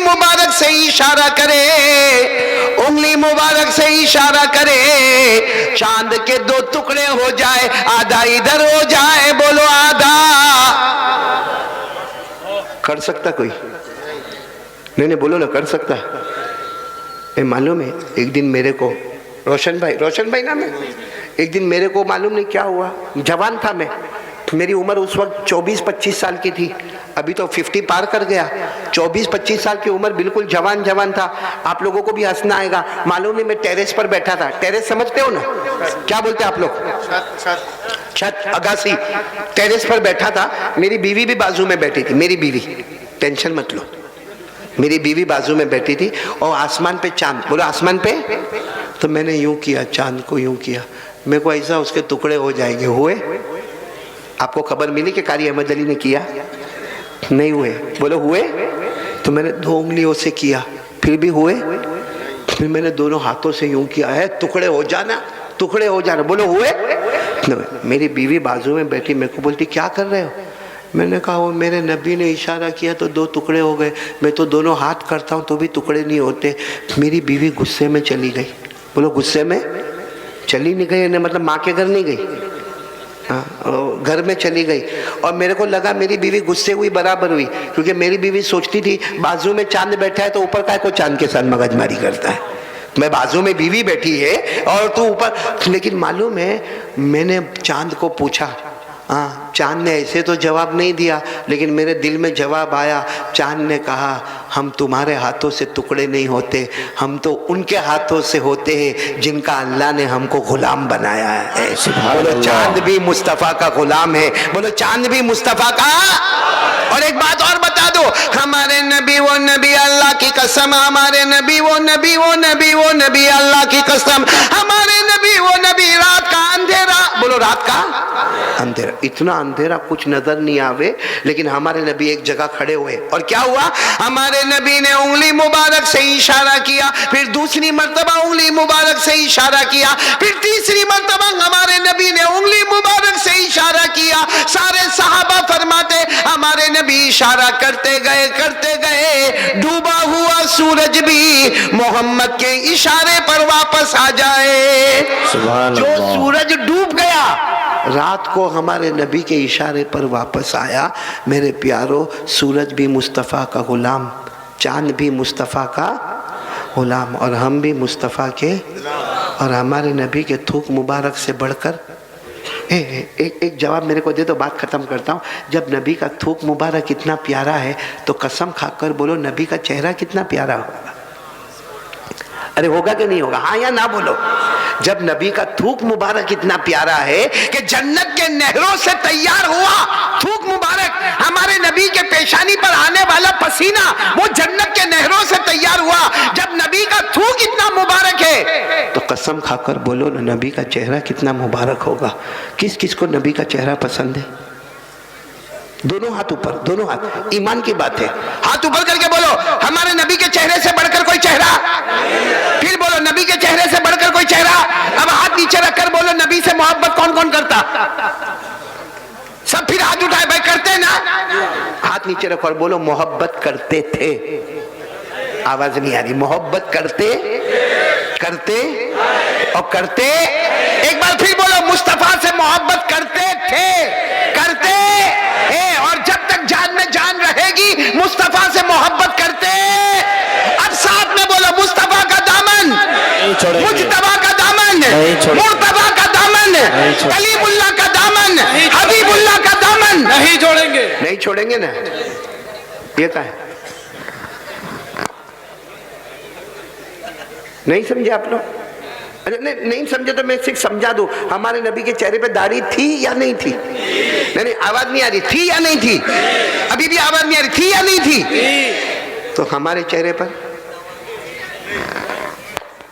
مبارک سے اشارہ کرے، انگلی مبارک سے اشارہ کرے، چاند کے دو ٹکڑے ہو جائے، آدھا ادھر ہو جائے، بولو آدھا۔ کر سکتا کوئی؟ نہیں بولو نا، کر سکتا؟ معلوم ہے ایک دن میرے کو روشن بھائی نام ہے، ایک دن میرے کو معلوم نہیں کیا ہوا، جوان تھا میں، میری عمر اس وقت 24-25 سال کی تھی، ابھی تو 50 پار کر گیا، 24-25 سال کی عمر، بالکل جوان تھا۔ آپ لوگوں کو بھی ہنسنا آئے گا، معلوم نہیں میں ٹیریس پر بیٹھا تھا، ٹیریس سمجھتے ہو نا، کیا بولتے ہیں آپ لوگ؟ چھت، اگاسی، ٹیریس پر بیٹھا تھا، میری بیوی بھی بازو میں بیٹھی تھی، میری بیوی، ٹینشن مت لو، میری بیوی بازو میں بیٹھی تھی، اور آسمان پہ چاند، بولو آسمان پہ، تو میں نے یوں کیا، چاند کو یوں کیا، میرے کو ایسا اس کے ٹکڑے ہو جائیں گے، ہوئے؟ آپ کو خبر ملی کہ قاری احمد علی نے کیا؟ نہیں ہوئے، بولو ہوئے؟ تو میں نے 2 انگلیوں سے کیا، پھر بھی ہوئے؟ پھر میں نے دونوں ہاتھوں سے یوں کیا ہے، ٹکڑے ہو جانا، بولو ہوئے؟ میری بیوی بازو میں بیٹھی، میرے کو بولتی کیا کر رہے ہو؟ میں نے کہا وہ میرے نبی نے اشارہ کیا تو 2 ٹکڑے ہو گئے، میں تو دونوں ہاتھ کرتا ہوں تو بھی ٹکڑے نہیں ہوتے۔ میری بیوی غصے میں چلی گئی، بولو غصے میں چلی نہیں گئی، مطلب ماں کے گھر نہیں گئی، گھر میں چلی گئی، اور میرے کو لگا میری بیوی غصے ہوئی برابر ہوئی، کیونکہ میری بیوی سوچتی تھی بازو میں چاند بیٹھا ہے تو اوپر کا کو چاند کے ساتھ مگج ماری کرتا ہے، میں بازو میں بیوی بیٹھی ہے اور تو اوپر۔ لیکن معلوم ہے میں نے چاند کو پوچھا، چاند نے ایسے تو جواب نہیں دیا، لیکن میرے دل میں جواب آیا، چاند نے کہا ہم تمہارے ہاتھوں سے ٹکڑے نہیں ہوتے، ہم تو ان کے ہاتھوں سے ہوتے ہیں جن کا اللہ نے ہم کو غلام بنایا ہے۔ بولو چاند بھی مصطفیٰ کا غلام ہے، بولو چاند بھی مصطفیٰ کا۔ اور ایک بات اور بتا دو، ہمارے نبی وہ نبی اللہ کی قسم، ہمارے نبی وہ نبی اللہ کی قسم، ہمارے نبی وہ نبی رات کا اندھیرا، بولو رات کا اندھیرا، اتنا اندھیرا کچھ نظر نہیں آوے، لیکن ہمارے نبی ایک جگہ کھڑے ہوئے، اور کیا ہوا؟ ہمارے نبی نے انگلی مبارک سے اشارہ کیا، پھر دوسری مرتبہ انگلی مبارک سے اشارہ کیا، پھر تیسری مرتبہ ہمارے نبی نے انگلی مبارک سے اشارہ کیا۔ سارے صحابہ فرماتے ہمارے نبی اشارہ کرتے گئے، ڈوبا ہوا سورج بھی محمد کے اشارے پر واپس آ جائے۔ جو سورج ڈوب گیا رات کو ہمارے نبی کے اشارے پر واپس آیا۔ میرے پیارو، سورج بھی مصطفیٰ کا غلام، چاند بھی مصطفیٰ کا غلام، اور ہم بھی مصطفیٰ کے، اور ہمارے نبی کے تھوک مبارک سے بڑھ کر ایک جواب میرے کو دے دو، بات ختم کرتا ہوں۔ جب نبی کا تھوک مبارک اتنا پیارا ہے تو قسم کھا کر بولو نبی کا چہرہ کتنا پیارا ہوگا؟ ارے ہوگا کہ نہیں ہوگا؟ ہاں یا نہ بولو۔ جب نبی کا تھوک مبارک اتنا پیارا ہے کہ جنت کے نہروں سے تیار ہوا تھوک مبارک، ہمارے نبی کے پیشانی پر آنے والا پسینہ وہ جنت کے نہروں سے تیار ہوا، جب نبی کا تھوک اتنا مبارک ہے تو قسم کھا کر بولو نبی کا چہرہ کتنا مبارک ہوگا۔ کس کس کو نبی کا چہرہ پسند ہے؟ دونوں ہاتھ اوپر، دونوں ہاتھ، ایمان کی بات ہے، ہاتھ اوپر کر کے بولو ہمارے نبی کے چہرے سے بڑھ کر کوئی چہرہ، پھر بولو نبی کے چہرے سے بڑھ کر کوئی چہرہ۔ اب ہاتھ نیچے رکھ کر بولو نبی سے محبت کون کون کرتا؟ سب پھر ہاتھ اٹھائے، بھائی کرتے نا؟ ہاتھ نیچے رکھو اور بولو محبت کرتے تھے۔ آواز نہیں آ رہی، محبت کرتے اور کرتے، ایک بار پھر بولو مصطفیٰ سے محبت کرتے تھے، کرتے ہیں، اور جب تک جان میں جان رہے گی مصطفیٰ سے محبت کرتے۔ اب ساتھ میں بولو مصطفیٰ کا دامن، مجتبیٰ کا دامن، مرتضیٰ کا دامن، کلیم اللہ کا دامن، حبیب اللہ کا دامن نہیں چھوڑیں گے، نہیں چھوڑیں گے نا۔ یہ کہا ہے، نہیں سمجھے آپ لوگ؟ نہیں سمجھے تو میں صرف سمجھا دوں، ہمارے نبی کے چہرے پہ داڑھی تھی یا نہیں تھی؟ نہیں آواز نہیں آ رہی، تھی یا نہیں تھی؟ ابھی بھی آواز نہیں آ رہی، تھی یا نہیں تھی؟ تو ہمارے چہرے پر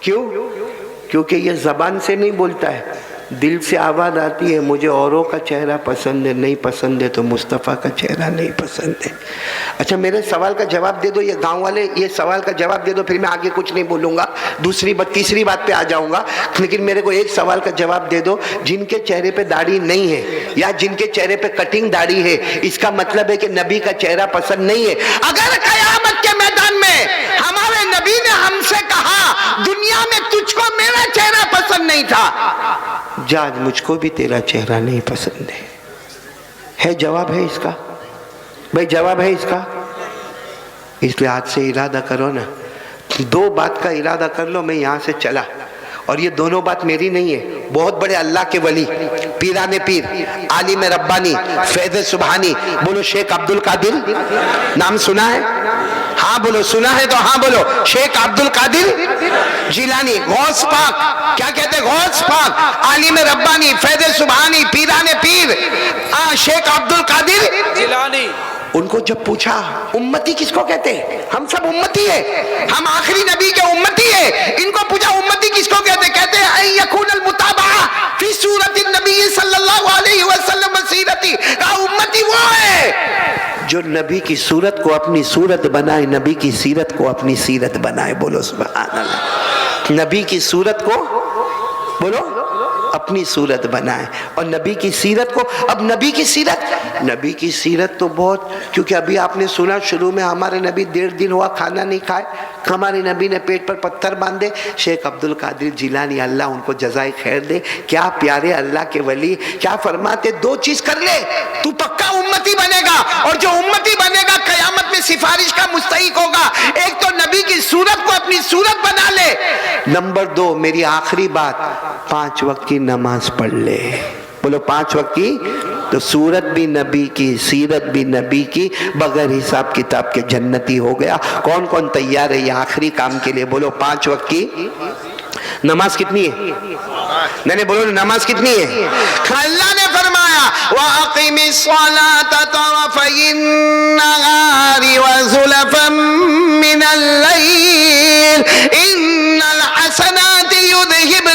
کیوں؟ کیونکہ یہ زبان سے نہیں بولتا ہے، دل سے آواز آتی ہے، مجھے اوروں کا چہرہ پسند ہے، نہیں پسند ہے تو مصطفیٰ کا چہرہ نہیں پسند ہے۔ اچھا میرے سوال کا جواب دے دو، یہ گاؤں والے یہ سوال کا جواب دے دو، پھر میں آگے کچھ نہیں بولوں گا، تیسری بات پہ آ جاؤں گا، لیکن میرے کو ایک سوال کا جواب دے دو، جن کے چہرے پہ داڑھی نہیں ہے یا جن کے چہرے پہ کٹنگ داڑھی ہے، اس کا مطلب ہے کہ نبی کا چہرہ پسند نہیں ہے۔ اگر قیامت کے میدان میں پسند نہیں تھا، جا آج مجھ کو بھی تیرا چہرہ نہیں پسند ہے جواب ہے اس کا؟ بھائی جواب ہے اس کا؟ اس لیے آج سے ارادہ کرو نا، دو بات کا ارادہ کر لو، میں یہاں سے چلا، اور یہ دونوں بات میری نہیں ہے، بہت بڑے اللہ کے ولی، پیران پیر، عالم ربانی، فیض سبحانی، بولو شیخ عبد القادر، نام سنا ہے؟ ہاں بولو، سنا ہے تو ہاں بولو، شیخ عبد القادر جیلانی، غوث پاک، کیا کہتے ہیں؟ غوث پاک، عالم ربانی، فیض سبحانی، پیران پیر، شیخ عبد القادر جیلانی۔ ان کو جب پوچھا امتی کس کو کہتے ہیں؟ ہم سب امتی ہیں، ہم آخری نبی کے امتی ہیں، ان کو پوچھا امتی کس کو کہتے ہیں؟ کہتے ہیں ان یکون المتابعہ فی صورت النبی صلی اللہ علیہ وسلم سیرتی، کہا امتی وہ ہے جو نبی کی صورت کو اپنی صورت بنائے، نبی کی سیرت کو اپنی سیرت بنائے، بولو سبحان اللہ، نبی کی صورت کو بولو اپنی صورت بنائے، اور نبی کی سیرت کو، اب نبی کی سیرت تو بہت، کیونکہ ابھی آپ نے سنا شروع میں ہمارے نبی 1.5 دن ہوا کھانا نہیں کھائے، ہمارے نبی نے پیٹ پر پتھر باندھے، شیخ عبد القادر جیلانی اللہ ان کو جزائے خیر دے، کیا پیارے اللہ کے ولی، کیا فرماتے؟ دو چیز کر لے تو پکا امتی بنے گا، اور جو امتی بنے گا قیامت میں سفارش کا مستحق ہوگا، ایک تو نبی کی صورت کو اپنی صورت بنا لے، نمبر 2 میری آخری بات، 5 وقت کی نماز پڑھ لے، بولو 5 وقت کی، تو صورت بھی نبی کی، سیرت بھی نبی کی، بغیر حساب کتاب کے جنتی ہو گیا۔ کون کون تیار ہے یہ آخری کام کے لیے؟ بولو 5 وقت کی نماز کتنی ہے؟ نہیں بولو نماز کتنی ہے؟ اللہ نے فرمایا وَأَقِمِ الصَّلَاةَ طَرَفَيِ النَّهَارِ وَزُلَفًا مِّنَ اللَّيْلِ إِنَّ الْحَسَنَاتِ يُذْهِبْنَ